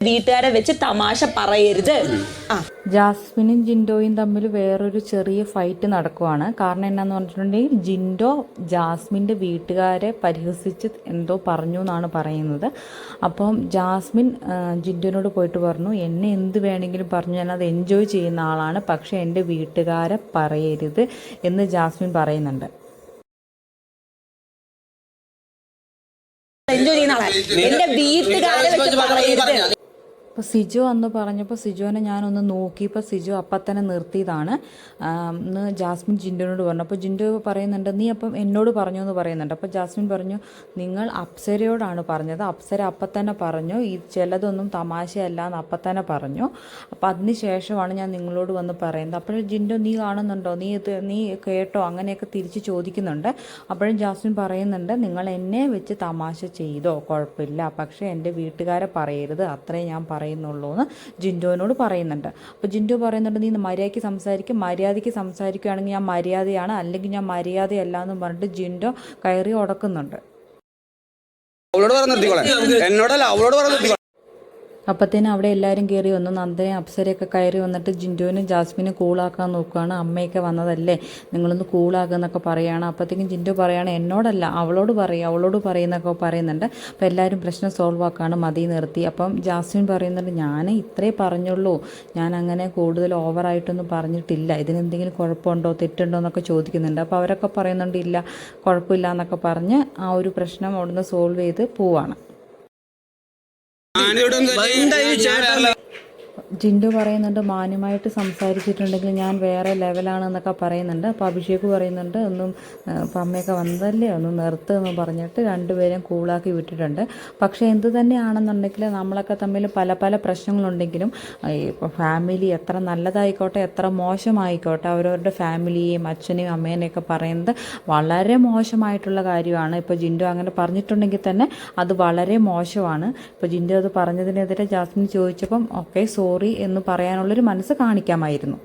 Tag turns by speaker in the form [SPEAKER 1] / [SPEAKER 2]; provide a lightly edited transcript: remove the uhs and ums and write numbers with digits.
[SPEAKER 1] വീട്ടുകാരെ വെച്ച് തമാശ പറയരുത്.
[SPEAKER 2] ജാസ്മിനും ജിൻഡോയും തമ്മിൽ വേറൊരു ചെറിയ ഫൈറ്റ് നടക്കുവാണ്. കാരണം എന്നാന്ന് പറഞ്ഞിട്ടുണ്ടെങ്കിൽ ജിൻഡോ ജാസ്മിൻ്റെ വീട്ടുകാരെ പരിഹസിച്ച് എന്തോ പറഞ്ഞു എന്നാണ് പറയുന്നത്. അപ്പം ജാസ്മിൻ ജിൻഡോനോട് പോയിട്ട് പറഞ്ഞു, എന്നെ എന്ത് വേണമെങ്കിലും പറഞ്ഞു, ഞാനത് എൻജോയ് ചെയ്യുന്ന ആളാണ്, പക്ഷേ എൻ്റെ വീട്ടുകാരെ പറയരുത് എന്ന് ജാസ്മിൻ പറയുന്നുണ്ട്.
[SPEAKER 1] എൻജോയ് ചെയ്യുന്ന ആളാണ്, എന്റെ വീട്ടുകാരെ വെച്ച് പറയരുത്.
[SPEAKER 2] അപ്പോൾ സിജു അന്ന് പറഞ്ഞപ്പോൾ സിജുവിനെ ഞാനൊന്ന് നോക്കിയപ്പോൾ സിജു അപ്പം തന്നെ നിർത്തിയതാണ്. എന്ന് ജാസ്മിൻ ജിൻഡോനോട് പറഞ്ഞു. അപ്പോൾ ജിൻഡോ പറയുന്നുണ്ട്, നീ അപ്പം എന്നോട് പറഞ്ഞു എന്ന് പറയുന്നുണ്ട്. അപ്പോൾ ജാസ്മിൻ പറഞ്ഞു, നിങ്ങൾ അപ്സരയോടാണ് പറഞ്ഞത്, അപ്സര അപ്പം തന്നെ പറഞ്ഞു ഈ ചിലതൊന്നും തമാശയല്ല എന്ന് അപ്പം തന്നെ പറഞ്ഞു. അപ്പോൾ അതിന് ശേഷമാണ് ഞാൻ നിങ്ങളോട് വന്ന് പറയുന്നത്. അപ്പോഴും ജിൻഡോ നീ കാണുന്നുണ്ടോ, നീ കേട്ടോ, അങ്ങനെയൊക്കെ തിരിച്ച് ചോദിക്കുന്നുണ്ട്. അപ്പോഴും ജാസ്മിൻ പറയുന്നുണ്ട്, നിങ്ങൾ എന്നെ വെച്ച് തമാശ ചെയ്തോ കുഴപ്പമില്ല, പക്ഷേ എൻ്റെ വീട്ടുകാരെ പറയരുത്, അത്രേ ഞാൻ പറയുന്നുള്ളൂ എന്ന് ജിൻഡോനോട് പറയുന്നുണ്ട്. അപ്പോൾ ജിൻഡോ പറയുന്നുണ്ട്, നീ മര്യാദയ്ക്ക് സംസാരിക്കും, മര്യാദയ്ക്ക് സംസാരിക്കുകയാണെങ്കിൽ ഞാൻ മര്യാദയാണ്, അല്ലെങ്കിൽ ഞാൻ മര്യാദയല്ല എന്ന് പറഞ്ഞിട്ട് ജിൻഡോ കയറി ഉടക്കുന്നുണ്ട്. അപ്പത്തേനും അവിടെ എല്ലാവരും കയറി വന്നു. നന്ദനെ അപ്സരയൊക്കെ കയറി വന്നിട്ട് ജിൻഡോനും ജാസ്മിനും കൂളാക്കാൻ നോക്കുകയാണ്. അമ്മയൊക്കെ വന്നതല്ലേ, നിങ്ങളൊന്ന് കൂളാക്കുക എന്നൊക്കെ പറയുകയാണ്. അപ്പോഴത്തേക്കും ജിൻഡോ പറയുകയാണ്, എന്നോടല്ല അവളോട് പറയുന്നൊക്കെ പറയുന്നുണ്ട്. അപ്പോൾ എല്ലാവരും പ്രശ്നം സോൾവ് ആക്കുകയാണ്, മതി നിർത്തി. അപ്പം ജാസ്മിൻ പറയുന്നുണ്ട്, ഞാൻ ഇത്രേ പറഞ്ഞുള്ളൂ, ഞാൻ അങ്ങനെ കൂടുതൽ ഓവറായിട്ടൊന്നും പറഞ്ഞിട്ടില്ല, ഇതിനെന്തെങ്കിലും കുഴപ്പമുണ്ടോ തെറ്റുണ്ടോ എന്നൊക്കെ ചോദിക്കുന്നുണ്ട്. അപ്പോൾ അവരൊക്കെ പറയുന്നുണ്ട്, ഇല്ല കുഴപ്പമില്ല എന്നൊക്കെ പറഞ്ഞ് ആ ഒരു പ്രശ്നം അവിടുന്ന് സോൾവ് ചെയ്ത് പോവാണ്. ജിൻഡോ പറയുന്നുണ്ട്, മാന്യമായിട്ട് സംസാരിച്ചിട്ടുണ്ടെങ്കിൽ ഞാൻ വേറെ ലെവലാണെന്നൊക്കെ പറയുന്നുണ്ട്. അപ്പോൾ അഭിഷേക് പറയുന്നുണ്ട്, ഒന്നും ഇപ്പം അമ്മയൊക്കെ വന്നതല്ലേ, ഒന്ന് നിർത്തുമെന്ന് പറഞ്ഞിട്ട് രണ്ടുപേരും കൂളാക്കി വിട്ടിട്ടുണ്ട്. പക്ഷേ എന്ത് തന്നെയാണെന്നുണ്ടെങ്കിൽ നമ്മളൊക്കെ തമ്മിൽ പല പല പ്രശ്നങ്ങളുണ്ടെങ്കിലും ഇപ്പോൾ ഫാമിലി എത്ര നല്ലതായിക്കോട്ടെ എത്ര മോശമായിക്കോട്ടെ അവരവരുടെ ഫാമിലിയെയും അച്ഛനെയും അമ്മേനെയൊക്കെ പറയുന്നത് വളരെ മോശമായിട്ടുള്ള കാര്യമാണ്. ഇപ്പോൾ ജിൻഡോ അങ്ങനെ പറഞ്ഞിട്ടുണ്ടെങ്കിൽ തന്നെ അത് വളരെ മോശമാണ്. ഇപ്പോൾ ജിൻഡോ അത് പറഞ്ഞതിനെതിരെ ജാസ്മിൻ ചോദിച്ചപ്പം ഓക്കെ സോറി എന്ന് പറയാനുള്ളൊരു മനസ്സ് കാണിക്കാമായിരുന്നു.